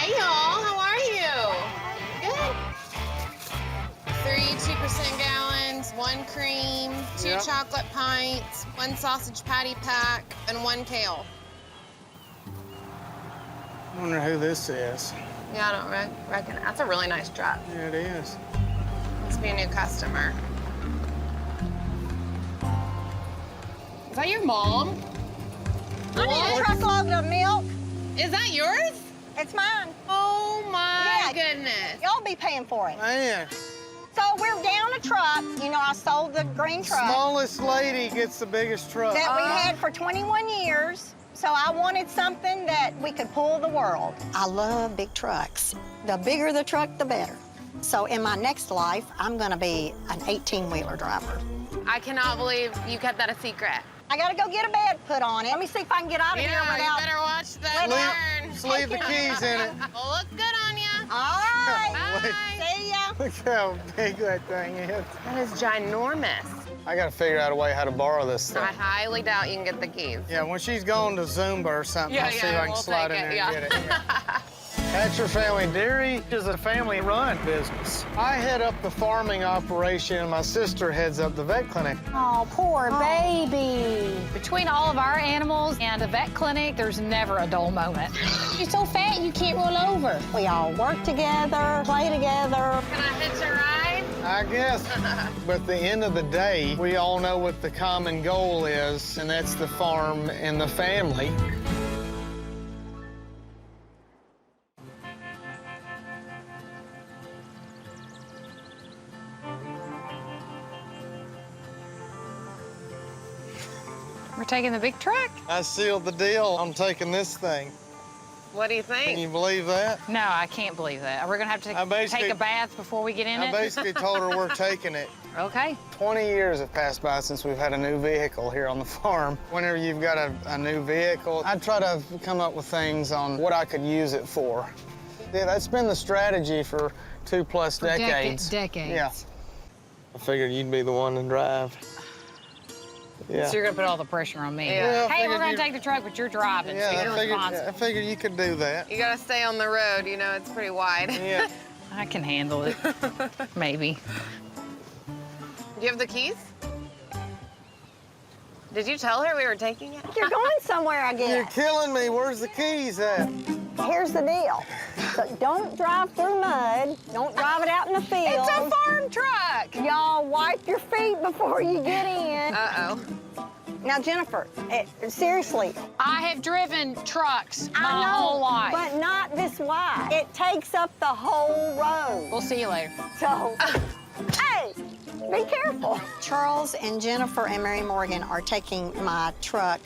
Hey, y'all. How are you? Good. 3 2% gallons, 1 cream, 2 chocolate pints, 1 sausage patty pack, and 1 kale. I wonder who this is. Yeah, I don't reckon. That's a really nice truck. Yeah, it is. Must be a new customer. Is that your mom? I need a truckload of milk. Is that yours? It's mine. Oh, my goodness. Y'all be paying for it. Man. So we're down a truck. You know, I sold the green truck. Smallest lady gets the biggest truck. That we had for 21 years. So I wanted something that we could pull the world. I love big trucks. The bigger the truck, the better. So in my next life, I'm gonna be an 18-wheeler driver. I cannot believe you kept that a secret. I gotta go get a bed put on it. Let me see if I can get out of here without... you better watch that turn. Just leave the keys in it. Well, look good on you. All right. Bye. See ya. Look how big that thing is. That is ginormous. I gotta figure out a way how to borrow this thing. I highly doubt you can get the keys. Yeah, when she's going to Zumba or something, I'll see if I can slide in there and get it. Yeah. Hatcher Family Dairy is a family-run business. I head up the farming operation, and my sister heads up the vet clinic. Oh, poor baby. Between all of our animals and the vet clinic, there's never a dull moment. You're so fat you can't roll over. We all work together, play together. Can I hitch a ride? I guess. But at the end of the day, we all know what the common goal is, and that's the farm and the family. We're taking the big truck? I sealed the deal. I'm taking this thing. What do you think? Can you believe that? No, I can't believe that. We're gonna have to take a bath before we get in I it? basically told her we're taking it. Okay. 20 years have passed by since we've had a new vehicle here on the farm. Whenever you've got a new vehicle, I try to come up with things on what I could use it for. Yeah, that's been the strategy for 2+ decades. Decades. Yeah. I figured you'd be the one to drive. Yeah. So you're gonna put all the pressure on me. Yeah, I hey, we're gonna figured take the truck, but you're driving, so Yeah, you're I responsible. figured you could do that. You gotta stay on the road, you know, it's pretty wide. Yeah. I can handle it, maybe. Do you have the keys? Did you tell her we were taking it? You're going somewhere, I You're guess. killing me. Where's the keys at? Here's the deal. So don't drive through mud. Don't drive it out in the field. It's a farm truck! Y'all wipe your feet before you get in. Uh-oh. Now, Jennifer, seriously. I have driven trucks my I know, whole life. but not this wide. It takes up the whole road. We'll see you later. So, hey, be careful. Charles and Jennifer and Mary Morgan are taking my truck.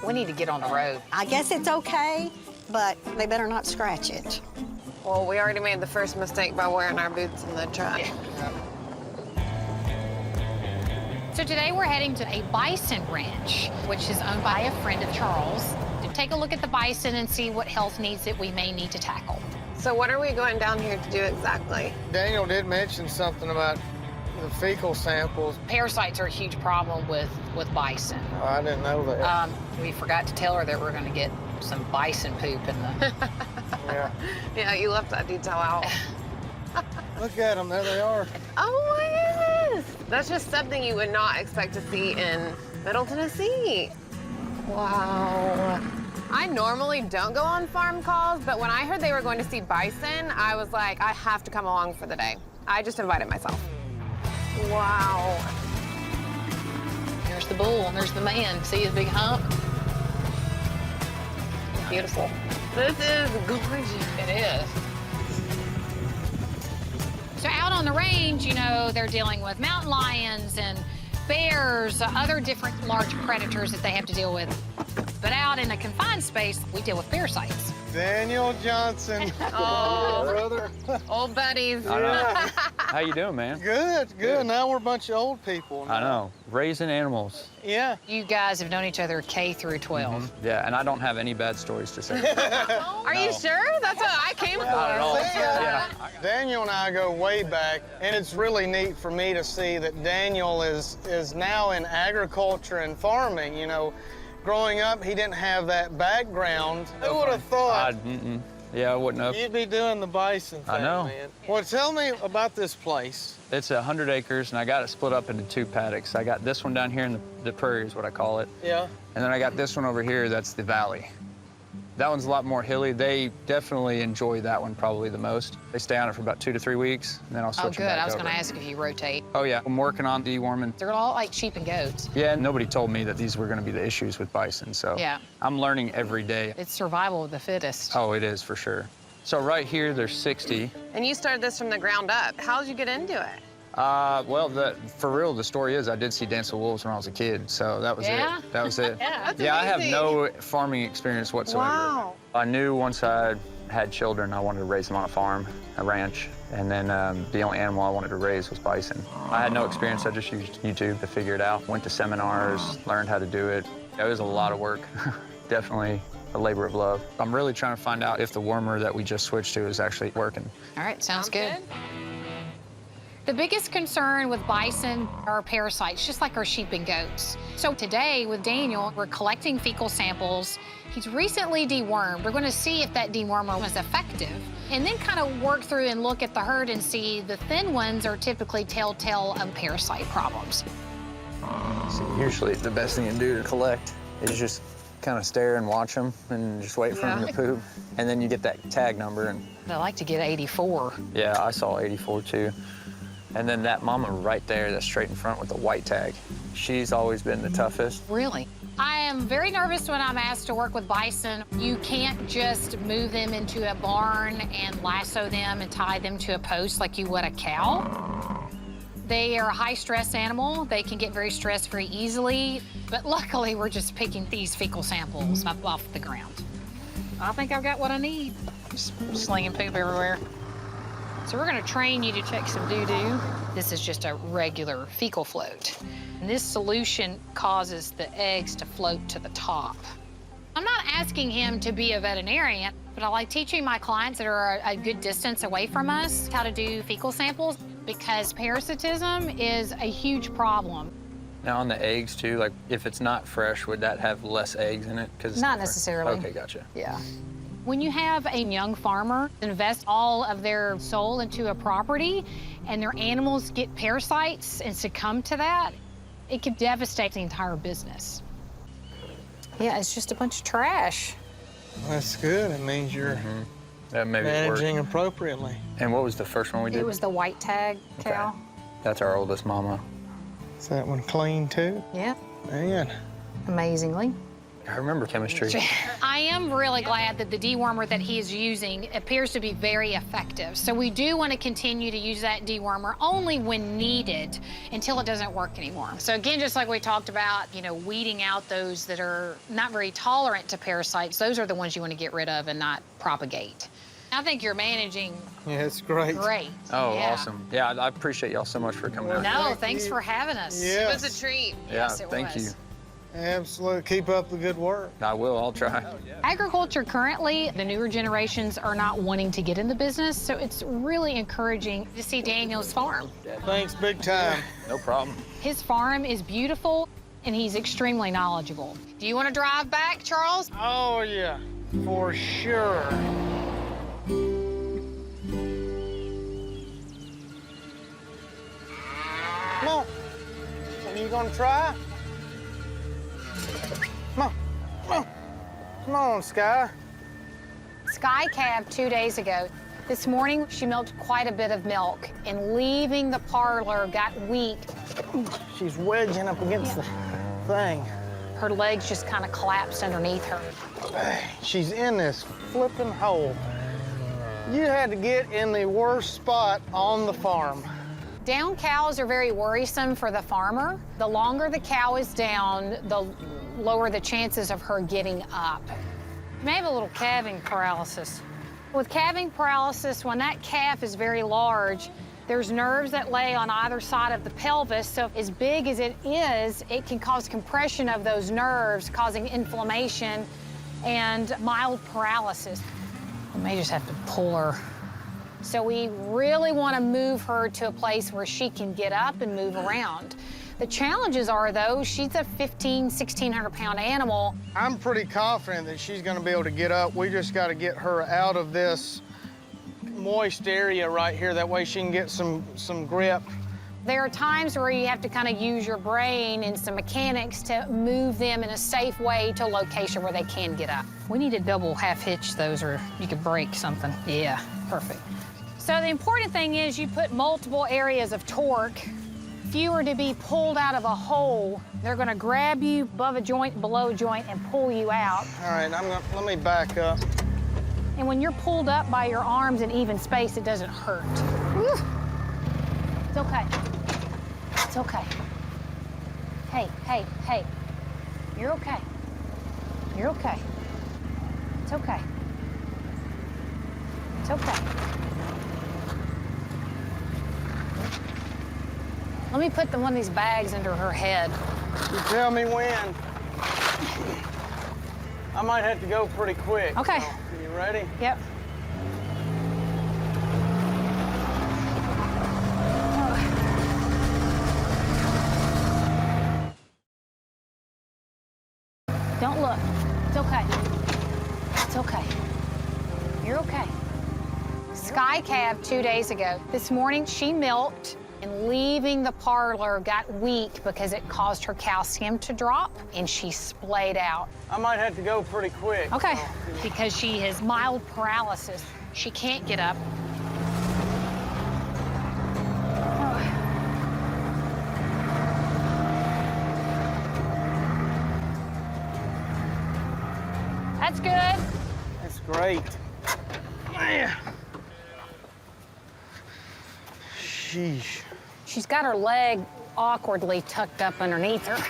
We need to get on the road. I guess it's okay, but they better not scratch it. Well, we already made the first mistake by wearing our boots in the truck. So today we're heading to a bison ranch, which is owned by a friend of Charles, to take a look at the bison and see what health needs that we may need to tackle. So what are we going down here to do exactly? Daniel did mention something about the fecal samples. Parasites are a huge problem with bison. Oh, I didn't know that. We forgot to tell her that we're going to get some bison poop in the... Yeah. Yeah, you left that detail out. Look at them. There they are. Oh, my goodness. That's just something you would not expect to see in Middle Tennessee. Wow. I normally don't go on farm calls, but when I heard they were going to see bison, I was like, I have to come along for the day. I just invited myself. Wow. There's the bull, and there's the man. See his big hump? Beautiful. This is gorgeous. It is. So out on the range, you know, they're dealing with mountain lions and bears, other different large predators that they have to deal with. But out in a confined space, we deal with parasites. Daniel Johnson. Oh, brother. old buddies. I know. How you doing, man? Good, good. Now we're a bunch of old people. I know. Raising animals. Yeah. You guys have known each other K through 12. Yeah, and I don't have any bad stories to say. Are you sure? That's what I came for. Not at all. Yeah. Daniel and I go way back, and it's really neat for me to see that Daniel is now in agriculture and farming. You know, growing up, he didn't have that background. Who would have thought Yeah, I wouldn't have. You'd be doing the bison thing, I know. man. Well, tell me about this place. It's 100 acres, and I got it split up into 2 paddocks. I got this one down here in the prairie is what I call it. Yeah. And then I got this one over here, that's the valley. That one's a lot more hilly. They definitely enjoy that one probably the most. They stay on it for about 2 to 3 weeks, and then I'll Oh, switch good. them back I was over. going to ask if you rotate. Oh, yeah. I'm working on deworming. They're all like sheep and goats. Yeah, nobody told me that these were going to be the issues with bison, so Yeah. I'm learning every day. It's survival of the fittest. Oh, it is for sure. So right here, there's 60. And you started this from the ground up. How did you get into it? Well, for real, the story is I did see Dance with Wolves when I was a kid, so that was Yeah? it. That was it. Yeah. That's Yeah, I have amazing. no farming experience whatsoever. Wow. I knew once I had children, I wanted to raise them on a farm, a ranch, and then the only animal I wanted to raise was bison. I had no experience. I just used YouTube to figure it out. Went to seminars, learned how to do it. It was a lot of work. Definitely a labor of love. I'm really trying to find out if the wormer that we just switched to is actually working. All right, sounds good. The biggest concern with bison are parasites, just like our sheep and goats. So today with Daniel, we're collecting fecal samples. He's recently dewormed. We're gonna see if that dewormer was effective, and then kind of work through and look at the herd and see the thin ones are typically telltale of parasite problems. So usually the best thing to do to collect is just kind of stare and watch them and just wait for them to poop. And then you get that tag number. And I like to get 84. yeah, I saw 84 too. And then that mama right there, that's straight in front with the white tag, she's always been the toughest. Really? I am very nervous when I'm asked to work with bison. You can't just move them into a barn and lasso them and tie them to a post like you would a cow. They are a high-stress animal. They can get very stressed very easily. But luckily, we're just picking these fecal samples up off the ground. I think I've got what I need. Just slinging poop everywhere. So we're gonna train you to check some doo-doo. This is just a regular fecal float. And this solution causes the eggs to float to the top. I'm not asking him to be a veterinarian, but I like teaching my clients that are a good distance away from us how to do fecal samples because parasitism is a huge problem. Now on the eggs too, like if it's not fresh, would that have less eggs in it? 'Cause it's Not fresh? necessarily. Okay, gotcha. Yeah. When you have a young farmer invest all of their soul into a property and their animals get parasites and succumb to that, it can devastate the entire business. Yeah, it's just a bunch of trash. That's good. It means you're That maybe it worked. managing appropriately. And what was the first one we did? It was the white tag cow. That's our oldest mama. Is that one clean too? Yeah, Man. amazingly. I remember chemistry. I am really glad that the dewormer that he is using appears to be very effective. So we do want to continue to use that dewormer only when needed until it doesn't work anymore. So again, just like we talked about, you know, weeding out those that are not very tolerant to parasites, those are the ones you want to get rid of and not propagate. I think you're managing Yeah, it's great. great. Oh, Yeah. awesome. Yeah, I appreciate y'all so much for coming out. No, Thank thanks you. for having us. Yeah. It was a treat. Yes, Yeah, it thank was. you. Absolutely. Keep up the good work. I will, I'll try. Agriculture currently, the newer generations are not wanting to get in the business, so it's really encouraging to see Daniel's farm. Thanks big time. No problem. His farm is beautiful, and he's extremely knowledgeable. Do you want to drive back, Charles? Oh, yeah, for sure. Come on. Are you gonna try? Come on. Come on. Come on, Sky. Sky calved 2 days ago. This morning, she milked quite a bit of milk, and leaving the parlor got weak. She's wedging up against the thing. Her legs just kind of collapsed underneath her. She's in this flipping hole. You had to get in the worst spot on the farm. Down cows are very worrisome for the farmer. The longer the cow is down, the lower the chances of her getting up. You may have a little calving paralysis. With calving paralysis, when that calf is very large, there's nerves that lay on either side of the pelvis, so as big as it is, it can cause compression of those nerves, causing inflammation and mild paralysis. We may just have to pull her. So we really want to move her to a place where she can get up and move around. The challenges are, though, she's a 1,600 pound animal. I'm pretty confident that she's gonna be able to get up. We just gotta get her out of this moist area right here. That way she can get some grip. There are times where you have to kind of use your brain and some mechanics to move them in a safe way to a location where they can get up. We need to double half hitch those or you could break something. Yeah, perfect. So the important thing is you put multiple areas of torque. If you were to be pulled out of a hole, they're gonna grab you above a joint, below a joint, and pull you out. All right, let me back up. And when you're pulled up by your arms in even space, it doesn't hurt. Whew. It's okay. It's okay. Hey, hey, hey. You're okay. You're okay. It's okay. It's okay. Let me put one of these bags under her head. You tell me when. I might have to go pretty quick. Okay. So, you ready? Yep. Don't look. It's okay. It's okay. You're okay. Sky calved 2 days ago. This morning she milked and leaving the parlor got weak because it caused her calcium to drop and she splayed out. I might have to go pretty quick. Okay. So. Because she has mild paralysis. She can't get up. That's good. That's great. Man. Sheesh. She's got her leg awkwardly tucked up underneath her.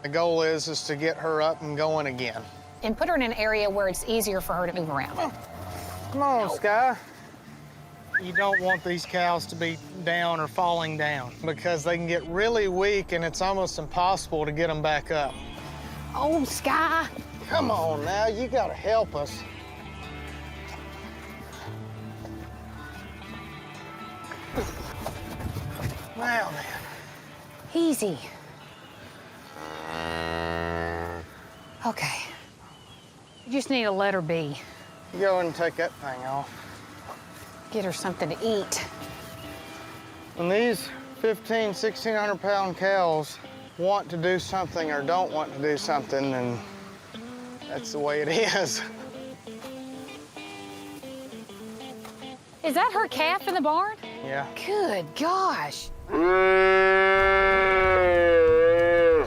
The goal is to get her up and going again. And put her in an area where it's easier for her to move around. Come on, Sky. You don't want these cows to be down or falling down because they can get really weak and it's almost impossible to get them back up. Oh, Sky. Come on now, you gotta help us. Now then. Easy. Okay. You just need to let her be. You go and take that thing off. Get her something to eat. When these 1,600 pound cows want to do something or don't want to do something, then that's the way it is. Is that her calf in the barn? Yeah. Good gosh.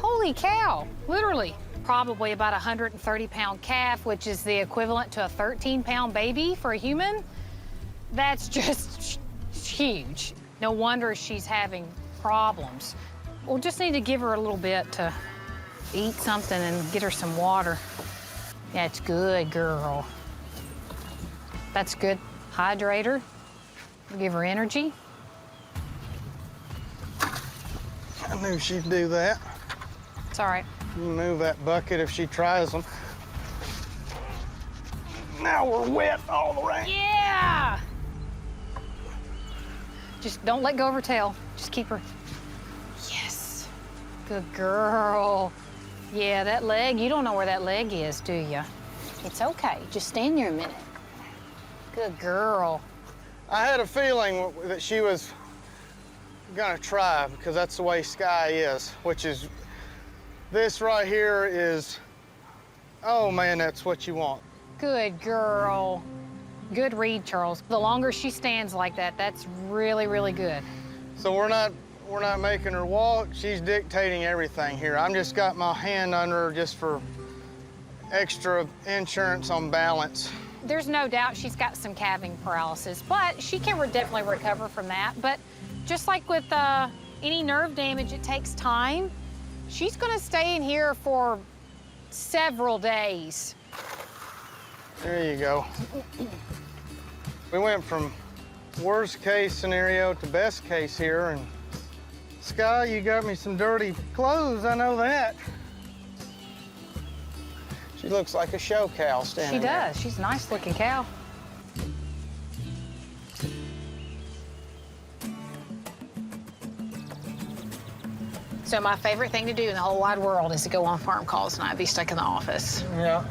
Holy cow, literally. Probably about a 130-pound calf, which is the equivalent to a 13-pound baby for a human. That's just huge. No wonder she's having problems. We'll just need to give her a little bit to eat something and get her some water. That's good, girl. That's good. Hydrate her, give her energy. I knew she'd do that. It's all right. You move that bucket if she tries them. Now we're wet all the way. Yeah! Just don't let go of her tail. Just keep her. Yes. Good girl. Yeah, that leg, you don't know where that leg is, do you? It's okay. Just stand there a minute. Good girl. I had a feeling that she was gonna try because that's the way Sky is, which is, this right here is, oh man, that's what you want. Good girl. Good read, Charles. The longer she stands like that, that's really, really good. So we're not making her walk. She's dictating everything here. I'm just got my hand under her just for extra insurance on balance. There's no doubt she's got some calving paralysis, but she can definitely recover from that. But just like with any nerve damage, it takes time. She's gonna stay in here for several days. There you go. We went from worst case scenario to best case here, and Sky, you got me some dirty clothes, I know that. She looks like a show cow standing She there. does. She's a nice-looking cow. So my favorite thing to do in the whole wide world is to go on farm calls and not be stuck in the office. Yeah.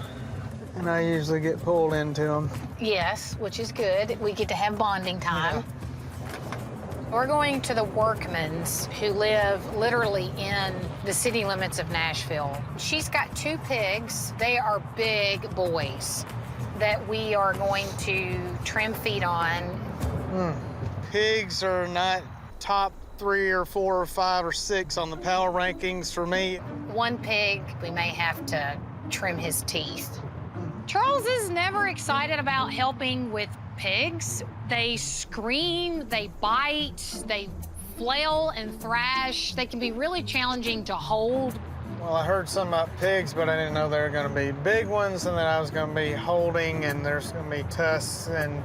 And I usually get pulled into them. Yes, which is good. We get to have bonding time. We're going to the Workmans, who live literally in the city limits of Nashville. She's got 2 pigs. They are big boys that we are going to trim feed on. Pigs are not top 3 or 4 or 5 or 6 on the power rankings for me. 1 pig, we may have to trim his teeth. Charles is never excited about helping with pigs. They scream, they bite, they flail and thrash. They can be really challenging to hold. Well, I heard something about pigs, but I didn't know they were going to be big ones and that I was going to be holding, and there's going to be tusks and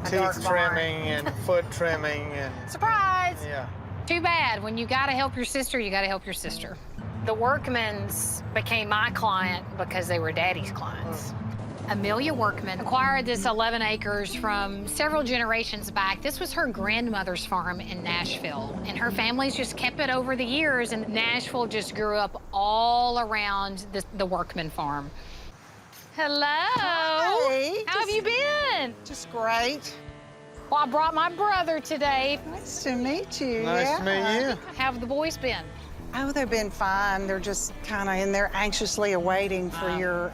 teeth trimming and foot trimming and... Surprise! Yeah. Too bad. When you gotta help your sister, you gotta help your sister. The Workmans became my client because they were Daddy's clients. Amelia Workman acquired this 11 acres from several generations back. This was her grandmother's farm in Nashville, and her family's just kept it over the years, and Nashville just grew up all around the Workman farm. Hello. Hi. How have you been? Just great. Well, I brought my brother today. Nice to meet you. Nice to meet you. How have the boys been? Oh, they've been fine. They're just kind of in there anxiously awaiting for your,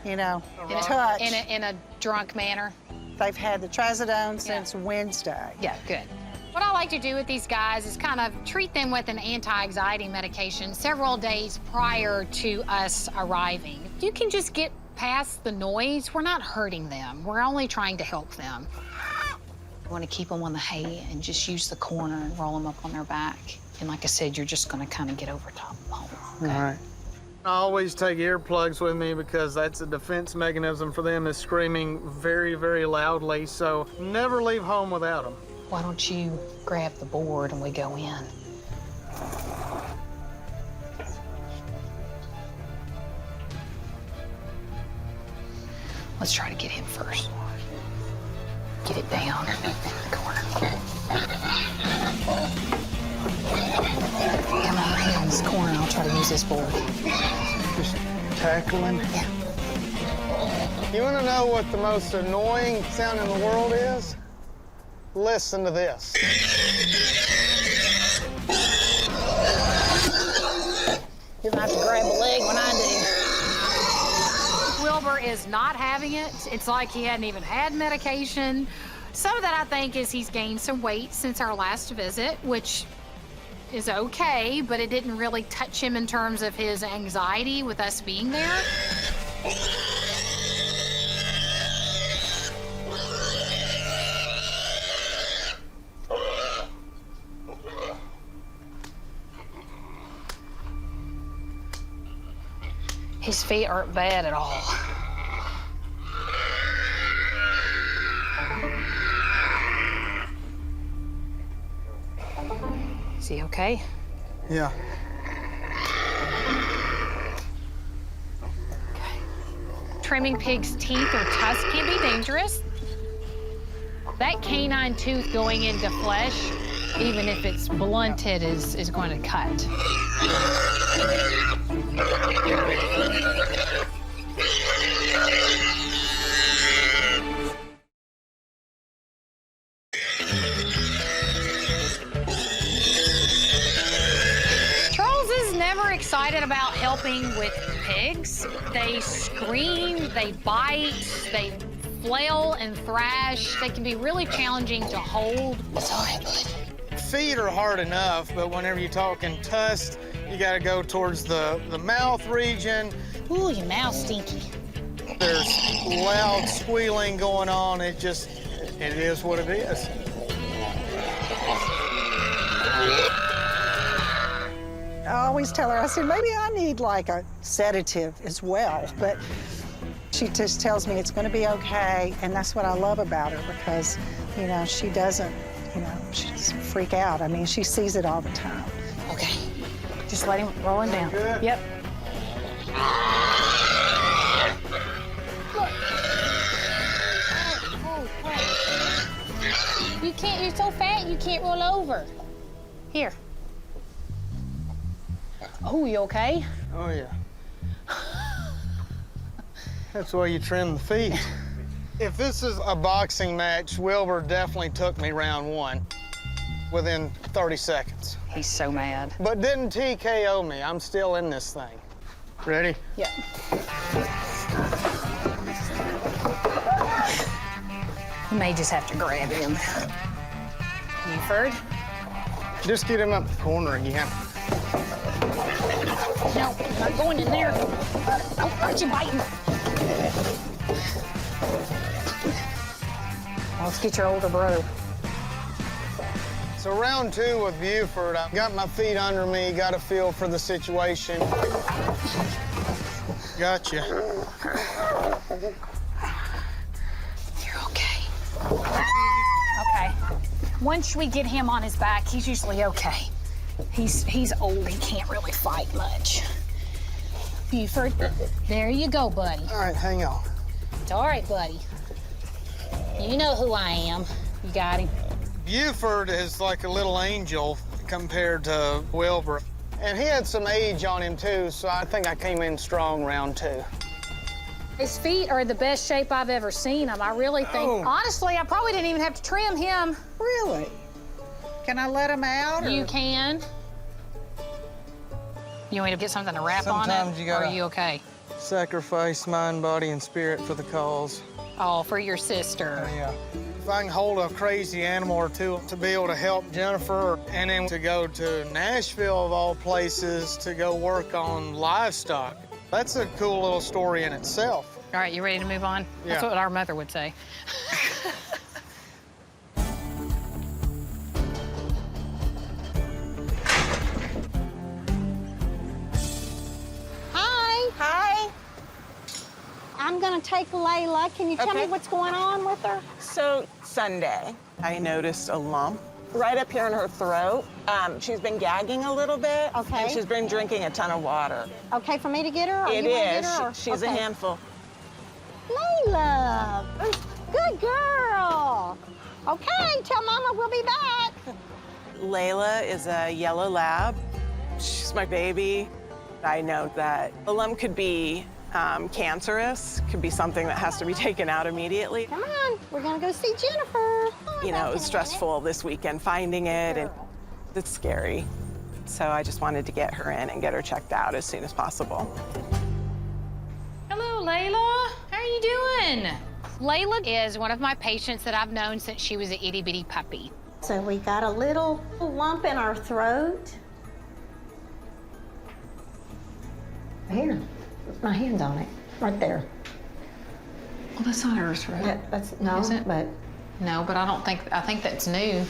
you know, touch. In a drunk manner? They've had the trazodone since Wednesday. Yeah, good. What I like to do with these guys is kind of treat them with an anti-anxiety medication several days prior to us arriving. You can just get past the noise. We're not hurting them. We're only trying to help them. I want to keep them on the hay and just use the corner and roll them up on their back. And like I said, you're just going to kind of get over top of the hole. Okay? All right. I always take earplugs with me because that's a defense mechanism for them, is screaming very, very loudly. So never leave home without them. Why don't you grab the board and we go in? Let's try to get him first. Get it down in the corner. Come on, hang on this corner. I'll try to use this board. Just tackling. Yeah. You want to know what the most annoying sound in the world is? Listen to this. You're gonna have to grab a leg when I do. Wilbur is not having it. It's like he hadn't even had medication. Some of that, I think, is he's gained some weight since our last visit, which is okay, but it didn't really touch him in terms of his anxiety with us being there. His feet aren't bad at all. Is he okay? Yeah. Okay. Trimming pigs' teeth or tusks can be dangerous. That canine tooth going into flesh, even if it's blunted, is going to cut. Charles is never excited about helping with pigs. They scream, they bite, they flail and thrash. They can be really challenging to hold. It's all right, bud. Feet are hard enough, but whenever you're talking tusks, you got to go towards the mouth region. Ooh, your mouth's stinky. There's loud squealing going on. It is what it is. I always tell her, I said, maybe I need like a sedative as well. But she just tells me it's going to be okay. And that's what I love about her because, you know, she doesn't, you know, she doesn't freak out. I mean, she sees it all the time. Okay. Just let him roll him down. Good. Yep. Look. You can't, you're so fat, you can't roll over. Here. Oh, you okay? Oh, yeah. That's why you trim the feet. If this is a boxing match, Wilbur definitely took me round 1 within 30 seconds. He's so mad. But didn't TKO me. I'm still in this thing. Ready? Yeah. You may just have to grab him. Buford? Just get him up the corner again. No, I'm not going in there. Oh, aren't you biting? Let's get your older brother. So round 2 with Buford, I got my feet under me, got a feel for the situation. Gotcha. You're okay. Okay. Once we get him on his back, he's usually okay. He's old, he can't really fight much. Buford, there you go, buddy. All right, hang on. It's all right, buddy. You know who I am. You got him. Buford is like a little angel compared to Wilbur. And he had some age on him, too, so I think I came in strong round 2. His feet are the best shape I've ever seen them. I really think, honestly, I probably didn't even have to trim him. Really? Can I let him out? You can. You want me to get something to wrap on it? Sometimes you gotta- Or are you okay? Sacrifice mind, body, and spirit for the cause. Oh, for your sister. Yeah. If I can hold a crazy animal or two to be able to help Jennifer, and then to go to Nashville, of all places, to go work on livestock, that's a cool little story in itself. All right, you ready to move on? Yeah. That's what our mother would say. Hi. Hi. I'm gonna take Leila. Can you tell me what's going on with her? So Sunday, I noticed a lump right up here in her throat. She's been gagging a little bit. Okay. And she's been drinking a ton of water. Okay, for me to get her? Or It you wanna is. get her, or- She's a okay. handful. Leila, good girl. Okay, tell Mama we'll be back. Leila is a yellow lab. She's my baby. I know that the lump could be cancerous, could be something that has to be taken out immediately. Come on, we're gonna go see Jennifer. You know, it was stressful this weekend finding it, and it's scary. So I just wanted to get her in and get her checked out as soon as possible. Hello, Leila. How are you doing? Leila is one of my patients that I've known since she was an itty-bitty puppy. So we got a little lump in our throat. Here, my hand's on it, right there. Well, that's not her throat. Yeah, that's, no, Is it? but No, but I think that's new.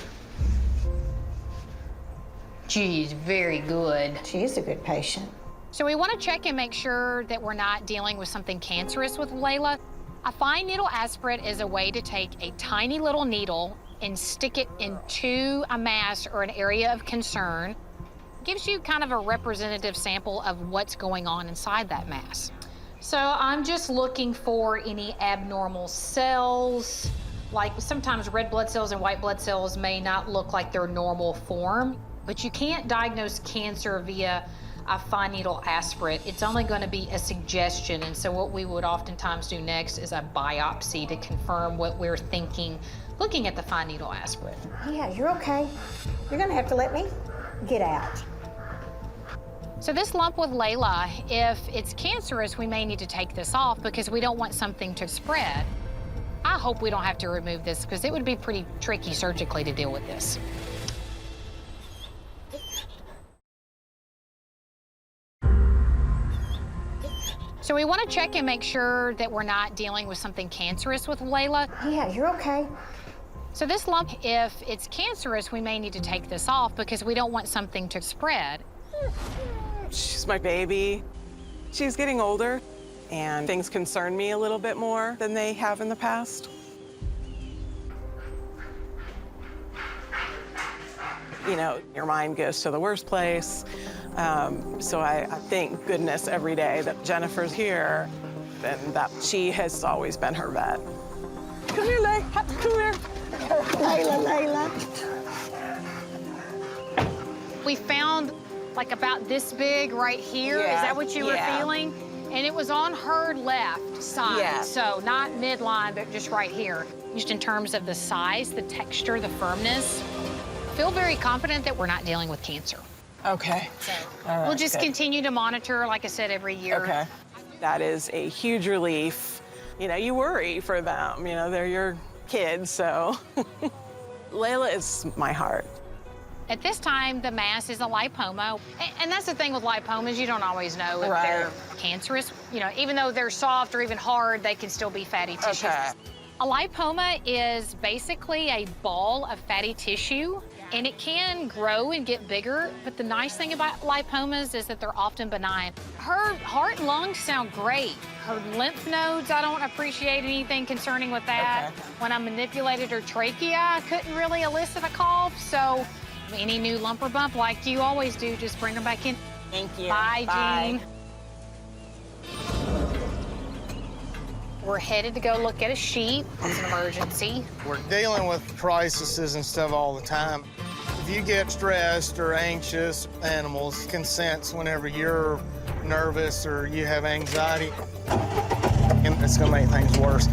Geez, very good. she is a good patient. So we want to check and make sure that we're not dealing with something cancerous with Leila. A fine needle aspirate is a way to take a tiny little needle and stick it into a mass or an area of concern. Gives you kind of a representative sample of what's going on inside that mass. So I'm just looking for any abnormal cells. Like sometimes red blood cells and white blood cells may not look like their normal form, but you can't diagnose cancer via a fine needle aspirate. It's only going to be a suggestion, and so what we would oftentimes do next is a biopsy to confirm what we're thinking, looking at the fine needle aspirate. Yeah, you're okay. You're gonna have to let me get out. So this lump with Leila, if it's cancerous, we may need to take this off because we don't want something to spread. I hope we don't have to remove this because it would be pretty tricky surgically to deal with this. So we want to check and make sure that we're not dealing with something cancerous with Leila. Yeah, you're okay. So this lump, if it's cancerous, we may need to take this off because we don't want something to spread. She's my baby. She's getting older, and things concern me a little bit more than they have in the past. You know, your mind goes to the worst place. So I thank goodness every day that Jennifer's here and that she has always been her vet. Come here, Leila. Come here. Leila. We found like about this big right here. Is Yeah, that what you were feeling? And it was on her left side. Yeah. So not midline, but just right here. Just in terms of the size, the texture, the firmness. Feel very confident that we're not dealing with cancer. Okay. All right, We'll just good. continue to monitor, like I said, every year. Okay. That is a huge relief. You know, you worry for them. You know, they're your kids, so. Leila is my heart. At this time, the mass is a lipoma. And that's the thing with lipomas, you don't always know if Right. they're cancerous. You know, even though they're soft or even hard, they can still be fatty tissues. Okay. A lipoma is basically a ball of fatty tissue, and it can grow and get bigger, but the nice thing about lipomas is that they're often benign. Her heart and lungs sound great. Her lymph nodes, I don't appreciate anything concerning with that. Okay. When I manipulated her trachea, I couldn't really elicit a cough, so any new lump or bump, like you always do, just bring them back in. Thank you. Bye, Bye. Jean. We're headed to go look at a sheep. It's an emergency. We're dealing with crises and stuff all the time. If you get stressed or anxious, animals can sense whenever you're nervous or you have anxiety, and it's gonna make things worse.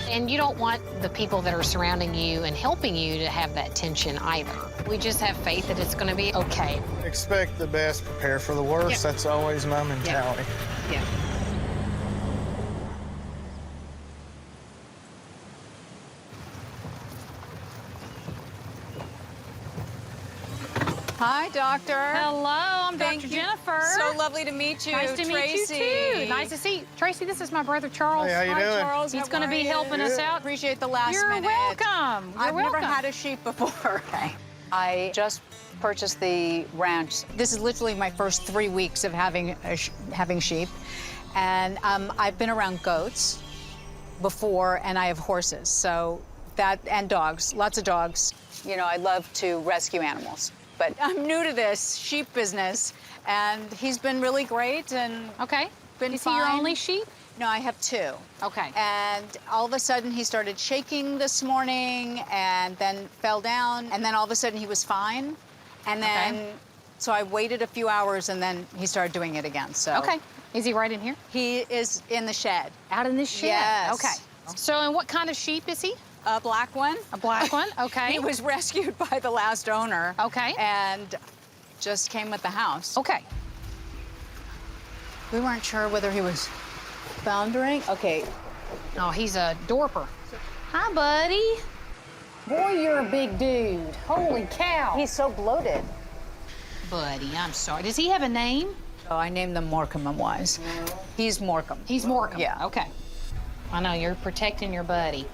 And you don't want the people that are surrounding you and helping you to have that tension either. We just have faith that it's gonna be okay. Expect the best, prepare for the worst. Yeah. That's always my mentality. Yeah. Hi, Doctor. Hello, I'm Thank Dr. you. Jennifer. So lovely to meet you. Nice to meet you, too. Nice to see you. Tracy, this is my brother, Charles. Hey, how you Hi, doing? Charles. He's How going to are be you? helping us out. Appreciate the last You're minute. welcome. You're I've welcome. never had a sheep before. Okay. I just purchased the ranch. This is literally my first 3 weeks of having sheep, and I've been around goats before, and I have horses. So that and dogs, lots of dogs. You know, I love to rescue animals. But I'm new to this sheep business, and he's been really great and Okay. been Is he your fine. only sheep? No, I have 2. Okay. And all of a sudden, he started shaking this morning and then fell down. And then all of a sudden, he was fine. And then, Okay. so I waited a few hours, and then he started doing it again. So Okay. Is he right in here? he is in the shed. Out in this shed? Yes. Okay. So, and what kind of sheep is he? A black one. A black one? Okay. He was rescued by the last owner. Okay. And just came with the house. Okay. We weren't sure whether he was foundering. Okay. Oh, he's a dorper. Hi, buddy. Boy, you're a big dude. Holy cow. He's so bloated. Buddy, I'm sorry. Does he have a name? Oh, I named them Morecambe and Wise. He's Morecambe. He's Morecambe. Yeah. Okay. I know, you're protecting your buddy.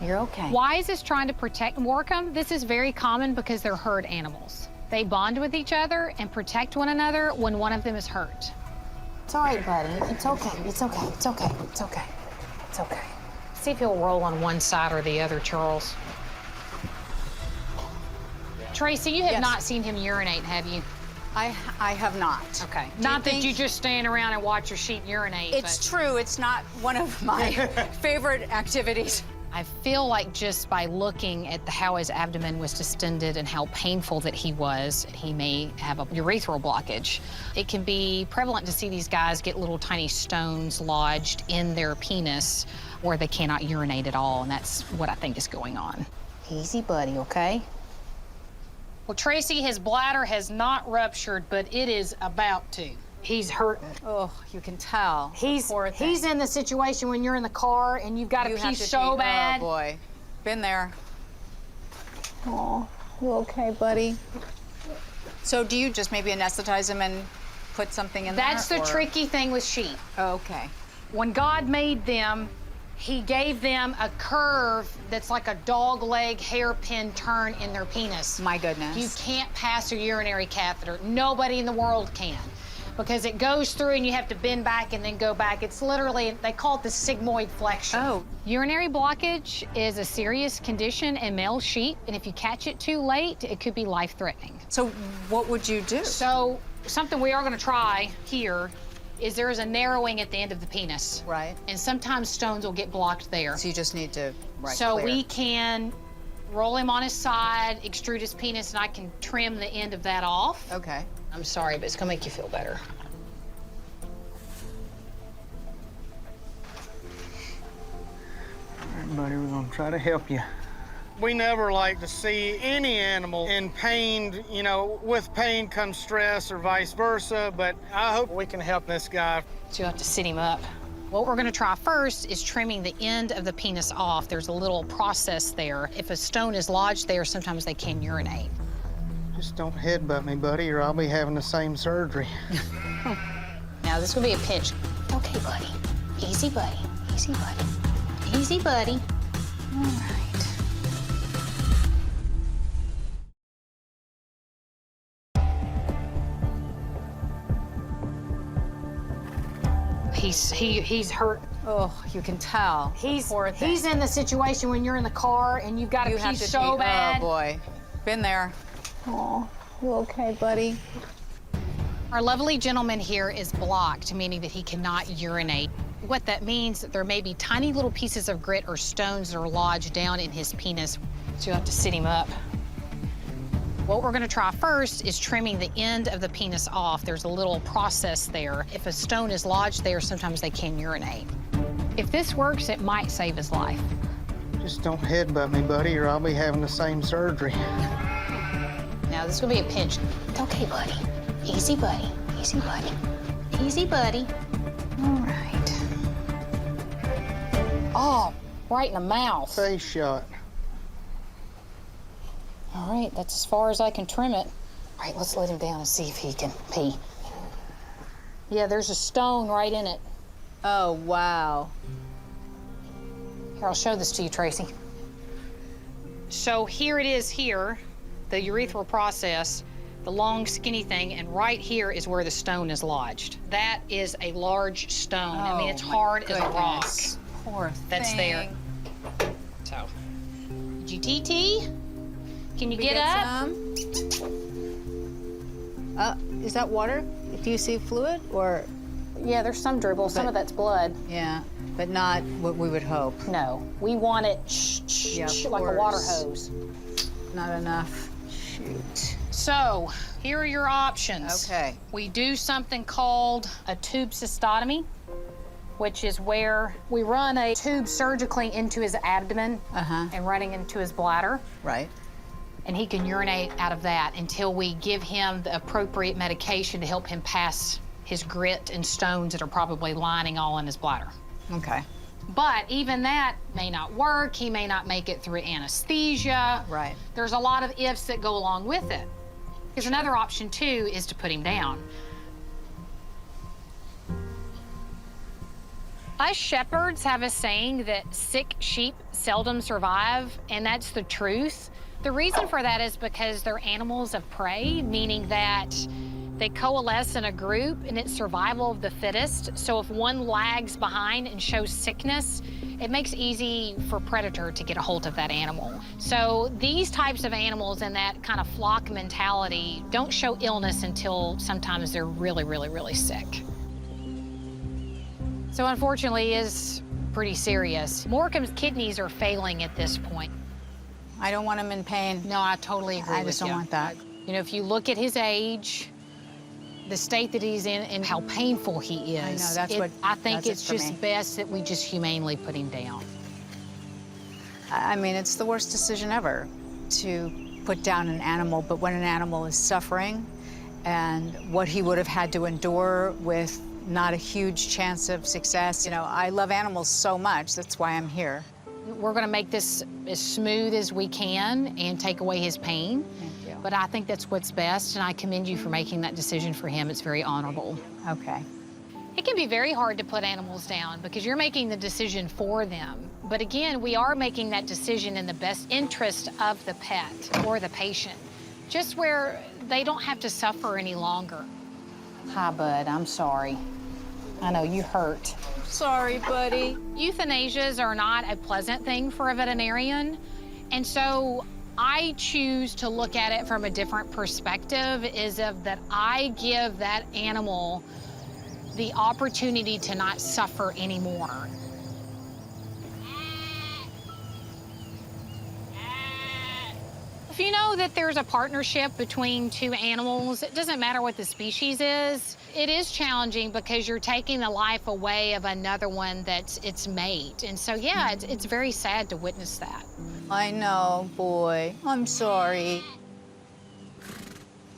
You're okay. Wise is trying to protect Morecambe. This is very common because they're herd animals. They bond with each other and protect one another when one of them is hurt. It's all right, buddy. It's okay. It's okay. It's okay. It's okay. It's okay. See if he'll roll on one side or the other, Charles. Tracy, you have Yes. not seen him urinate, have you? I have not. Okay. Do you Not that think- you just stand around and watch your sheep urinate. It's but true. It's not one of my favorite activities. I feel like just by looking at how his abdomen was distended and how painful that he was, he may have a urethral blockage. It can be prevalent to see these guys get little tiny stones lodged in their penis where they cannot urinate at all, and that's what I think is going on. Easy, buddy, okay? Well, Tracy, his bladder has not ruptured, but it is about to. He's hurting. Oh, you can tell. He's Poor thing. in the situation when you're in the car and you've got You to have pee to so pee. bad. Oh, boy. Been there. Oh, you okay, buddy? So do you just maybe anesthetize him and put something in That's there? the or- tricky thing with sheep. Okay. When God made them, he gave them a curve that's like a dog leg hairpin turn in their penis. My goodness. You can't pass a urinary catheter. Nobody in the world can. Because it goes through and you have to bend back and then go back. It's literally, they call it the sigmoid flexion. Oh. Urinary blockage is a serious condition in male sheep, and if you catch it too late, it could be life-threatening. So what would you do? So something we are gonna try here is there is a narrowing at the end of the penis. Right. And sometimes stones will get blocked there. So you just need to So clear. we can roll him on his side, extrude his penis, and I can trim the end of that off. Okay. I'm sorry, but it's gonna make you feel better. All right, buddy, we're gonna try to help you. We never like to see any animal in pain. You know, with pain comes stress or vice versa, but I hope we can help this guy. So you have to sit him up. What we're gonna try first is trimming the end of the penis off. There's a little process there. If a stone is lodged there, sometimes they can urinate. Just don't headbutt me, buddy, or I'll be having the same surgery. Now, this will be a pinch. Okay, buddy. Easy, buddy. Easy, buddy. Easy, buddy. All right. He's hurt. Oh, you can tell. He's in the situation when you're in the car and you've got to pee so bad. Oh, boy. Been there. Oh, you okay, buddy? Our lovely gentleman here is blocked, meaning that he cannot urinate. What that means, that there may be tiny little pieces of grit or stones that are lodged down in his penis. So you have to sit him up. What we're gonna try first is trimming the end of the penis off. There's a little process there. If a stone is lodged there, sometimes they can urinate. If this works, it might save his life. Just don't headbutt me, buddy, or I'll be having the same surgery. Now, this will be a pinch. Okay, buddy. Easy, buddy. Easy, buddy. Easy, buddy. All right. Oh, right in the mouth. Face shot. All right, that's as far as I can trim it. All right, let's let him down and see if he can pee. Yeah, there's a stone right in it. Oh, wow. Here, I'll show this to you, Tracy. So here it is here, the urethral process, the long, skinny thing, and right here is where the stone is lodged. That is a large stone. I mean, it's hard as a rock. Poor thing. That's there. So, GTT, can you get up? Is that water? Do you see fluid or? Yeah, there's some dribble. Some of that's blood. Yeah, but not what we would hope. No, we want it like a water hose. Not enough. Shoot. So, here are your options. Okay. We do something called a tube cystotomy, which is where we run a tube surgically into his abdomen and running into his bladder. Right. And he can urinate out of that until we give him the appropriate medication to help him pass his grit and stones that are probably lining all in his bladder. Okay. But even that may not work. He may not make it through anesthesia. Right. There's a lot of ifs that go along with it. Because another option, too, is to put him down. Us shepherds have a saying that sick sheep seldom survive, and that's the truth. The reason for that is because they're animals of prey, meaning that they coalesce in a group and it's survival of the fittest. So if one lags behind and shows sickness, it makes it easy for a predator to get a hold of that animal. So these types of animals and that kind of flock mentality don't show illness until sometimes they're really, really, really sick. So unfortunately, it is pretty serious. Morecambe's kidneys are failing at this point. I don't want him in pain. No, I totally agree with you. I just don't want that. You know, if you look at his age, the state that he's in, and how painful he is, I know, that's what I think does it's it for just me. best that we just humanely put him down. I mean, it's the worst decision ever to put down an animal, but when an animal is suffering and what he would have had to endure with not a huge chance of success. You know, I love animals so much, that's why I'm here. We're gonna make this as smooth as we can and take away his pain. Thank you. But I think that's what's best, and I commend you for making that decision for him. It's very honorable. Okay. It can be very hard to put animals down because you're making the decision for them. But again, we are making that decision in the best interest of the pet or the patient, just where they don't have to suffer any longer. Hi, bud, I'm sorry. I know you hurt. Sorry, buddy. Euthanasias are not a pleasant thing for a veterinarian, and so I choose to look at it from a different perspective, is of that I give that animal the opportunity to not suffer anymore. If you know that there's a partnership between two animals, it doesn't matter what the species is, it is challenging because you're taking the life away of another one that's its mate. And so, yeah, it's very sad to witness that. I know, boy. I'm sorry.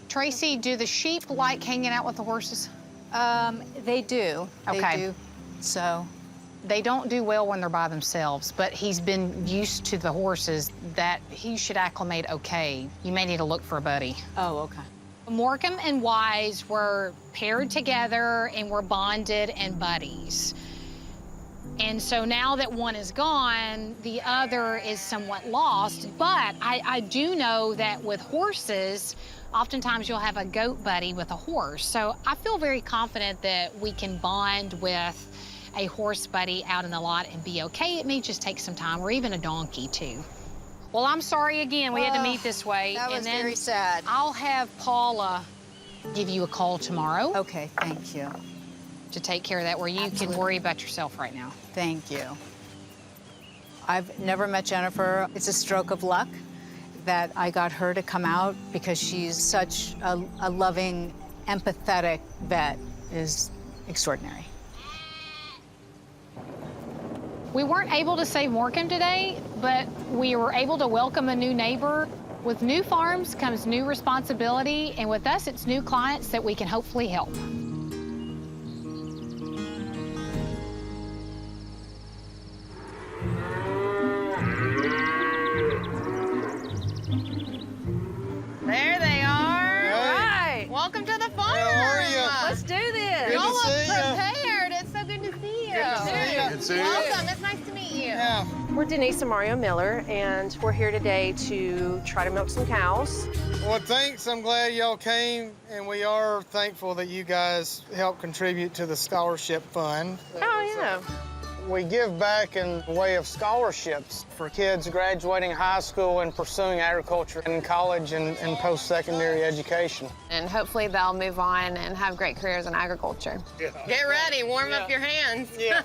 Tracy, do the sheep like hanging out with the horses? They do. Okay. They do. So, They don't do well when they're by themselves, but he's been used to the horses that he should acclimate okay. You may need to look for a buddy. oh, okay. Morecambe and Wise were paired together and were bonded and buddies. And so now that one is gone, the other is somewhat lost. But I do know that with horses, oftentimes you'll have a goat buddy with a horse. So I feel very confident that we can bond with a horse buddy out in the lot and be okay. It may just take some time, or even a donkey too. Well, I'm sorry again, we had to meet this way. That was and then very sad. I'll have Paula give you a call tomorrow Okay, thank you. to take care of that, where you can worry about yourself right now. Thank you. I've never met Jennifer. It's a stroke of luck that I got her to come out because she's such a loving, empathetic vet. Is extraordinary. We weren't able to save Morecambe today, but we were able to welcome a new neighbor. With new farms comes new responsibility, and with us, it's new clients that we can hopefully help. There they are. Hey. All right. Welcome to the farm. How are ya? Let's do this. Good Y'all to look see ya. prepared. It's so good to see you. Good to see ya. Good to see you. Welcome. It's nice to meet you. Yeah. We're Denise and Mario Miller, and we're here today to try to milk some cows. Well, thanks. I'm glad y'all came, and we are thankful that you guys help contribute to the scholarship fund. Oh, yeah. We give back in the way of scholarships for kids graduating high school and pursuing agriculture in college and post-secondary education. And hopefully they'll move on and have great careers in agriculture. Yeah. Get ready. Warm up your hands. Yeah.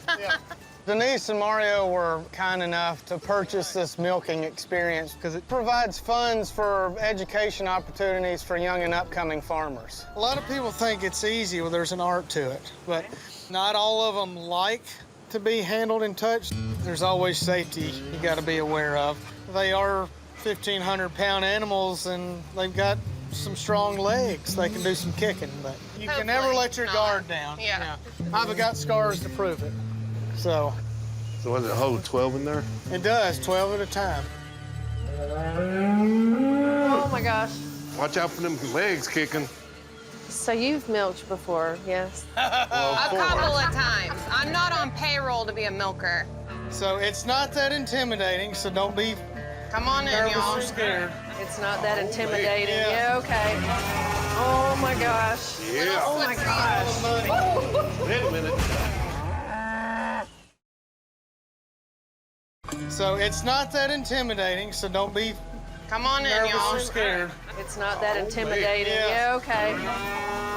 Denise and Mario were kind enough to purchase this milking experience because it provides funds for education opportunities for young and upcoming farmers. A lot of people think it's easy. Well, there's an art to it, but not all of them like to be handled and touched. There's always safety you got to be aware of. They are 1,500-pound animals, and they've got some strong legs. They can do some kicking, but you can never let your guard down. Yeah. I've got scars to prove it. So what does it hold, 12 in there? it does, 12 at a time. Oh, my gosh. Watch out for them legs kicking. So you've milked before, yes? Well, A couple of times. I'm not on payroll to be a milker. So it's not that intimidating, so don't be Come on in, nervous y'all. or scared. It's not that intimidating. Yeah. Yeah, okay. Oh, my gosh. Yeah. Oh, my gosh. Wait a minute. So it's not that intimidating, so don't be Come on in, nervous y'all. or scared. It's not that intimidating. Yeah. Yeah, okay.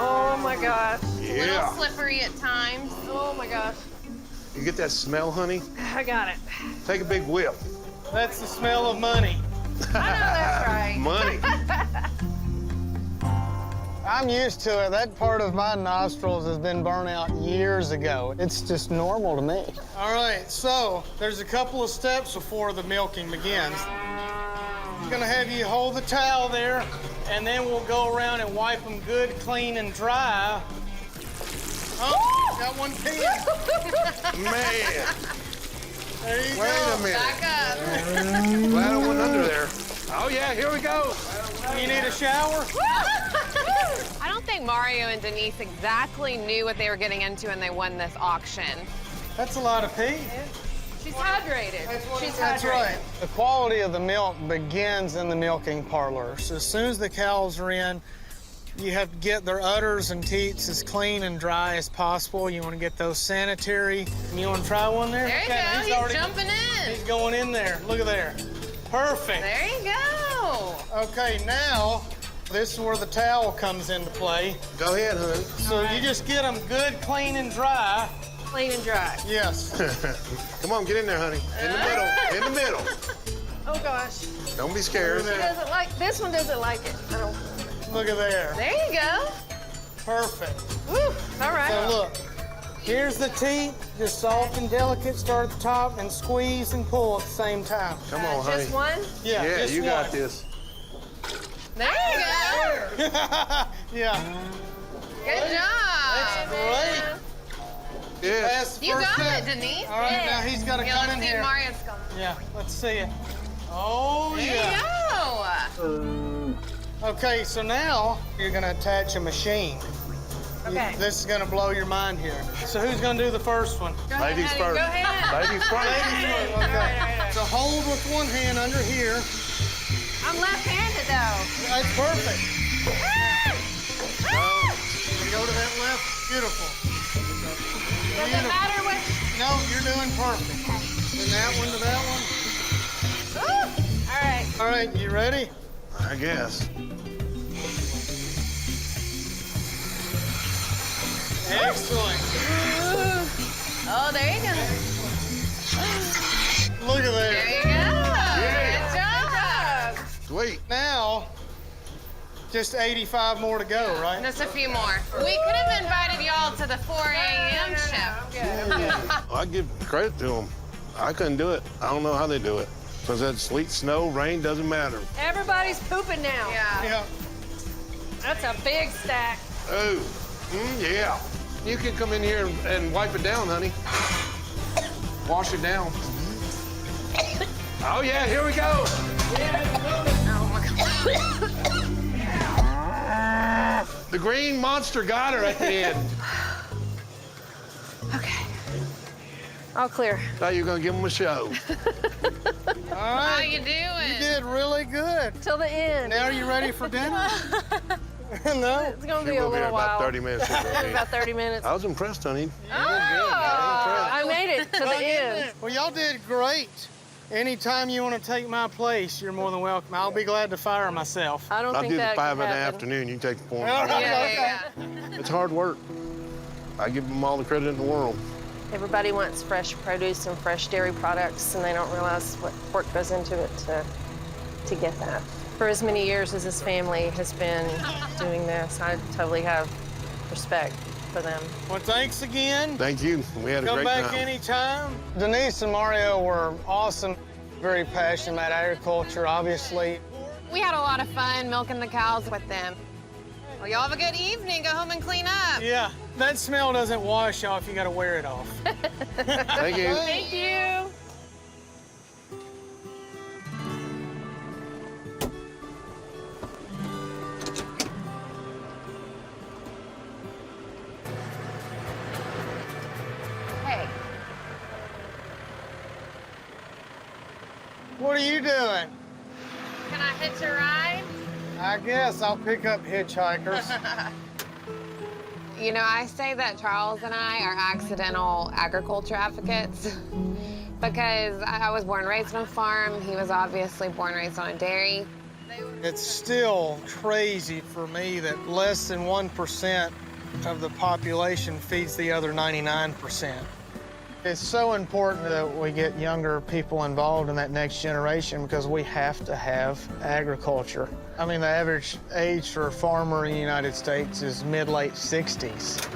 Oh, my gosh. A little Yeah. slippery at times. Oh, my gosh. You get that smell, honey? I got it. Take a big whip. That's the smell of money. I know that's right. Money. I'm used to it. That part of my nostrils has been burnt out years ago. It's just normal to me. All right, so there's a couple of steps before the milking begins. I'm gonna have you hold the towel there, and then we'll go around and wipe them good, clean, and dry. Oh, got one pee. Man. There you Wait go. a minute. Back up. Glad I went under there. Oh, yeah, here we go. You need a shower? I don't think Mario and Denise exactly knew what they were getting into when they won this auction. That's a lot of pee. She's hydrated. She's That's hydrated. right. The quality of the milk begins in the milking parlor. So as soon as the cows are in, you have to get their udders and teats as clean and dry as possible. You want to get those sanitary. You want to try one there? There you Okay, go. He's already- jumping in. He's going in there. Look at there. Perfect. There you go. Okay, now this is where the towel comes into play. Go ahead, honey. So you just get them good, clean, and dry. Clean and dry. Yes. Come on, get in there, honey. In the middle. In the middle. Oh gosh. Don't be scared. She doesn't like, this one doesn't like it. I don't. Look at there. There you go. Perfect. Woo, all right. So look, here's the teat, just soft and delicate. Start at the top and squeeze and pull at the same time. Come on, honey. Just one? Yeah, Yeah, just you got one. this. There you go. Yeah, Good job. that's great. Yeah. That's the You first got step. it, Denise. All right, now he's got to Yeah, come let's in see here. Mario's going. Yeah, let's see it. Oh, There yeah. you go. Okay, so now you're gonna attach a machine. Okay. This is gonna blow your mind here. So who's gonna do the first one? Ladies honey, first. go ahead. Ladies first. Ladies first, okay. All right. So hold with one hand under here. I'm left-handed, though. That's perfect. You go to that left. Beautiful. Does it matter what? No, you're doing perfect. And that one to that one. All right. All right, you ready? I guess. Excellent. Oh, there you go. Look at There that. you go. Good job. Sweet. Now, just 85 more to go, right? Just a few more. We could have invited y'all to the 4 a.m. shift. I give credit to them. I couldn't do it. I don't know how they do it. Because that sleet, snow, rain doesn't matter. Everybody's pooping now. Yeah. Yeah. That's a big stack. Oh, yeah. You can come in here and wipe it down, honey. Wash it down. Oh, yeah, here we go. Oh, my God. The green monster got her at the end. Okay. All clear. Thought you were going to give them a show. All How right. you doing? You did really good. Till the end. Now are you ready for dinner? No? It's gonna She be a will be here little while. about 30 minutes. About 30 minutes. I was impressed, honey. I made it to the end. Well, y'all did great. Anytime you want to take my place, you're more than welcome. I'll be glad to fire myself. I don't I'll think do the that 5 could in the happen. afternoon. You take the point. All right. Yeah. It's hard work. I give them all the credit in the world. Everybody wants fresh produce and fresh dairy products, and they don't realize what work goes into it to get that. For as many years as this family has been doing this, I totally have respect for them. Well, thanks again. Thank you. We had a Come great back time. anytime. Denise and Mario were awesome. Very passionate about agriculture, obviously. We had a lot of fun milking the cows with them. Well, y'all have a good evening. Go home and clean up. Yeah, that smell doesn't wash off. You got to wear it off. Thank you. Thank you. Hey, What are you doing? can I hitch a ride? I guess I'll pick up hitchhikers. You know, I say that Charles and I are accidental agriculture advocates because I was born and raised on a farm. He was obviously born and raised on a dairy. It's still crazy for me that less than 1% of the population feeds the other 99%. It's so important that we get younger people involved in that next generation because we have to have agriculture. I mean, the average age for a farmer in the United States is mid-late 60s.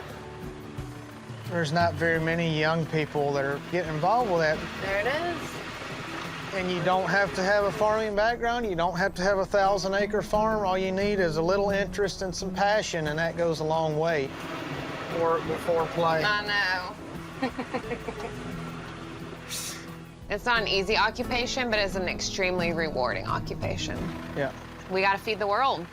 There's not very many young people that are getting involved with that. There it is. And you don't have to have a farming background. You don't have to have a 1,000-acre farm. All you need is a little interest and some passion, and that goes a long way. Work before play. I know. It's not an easy occupation, but it's an extremely rewarding occupation. Yeah. We got to feed the world.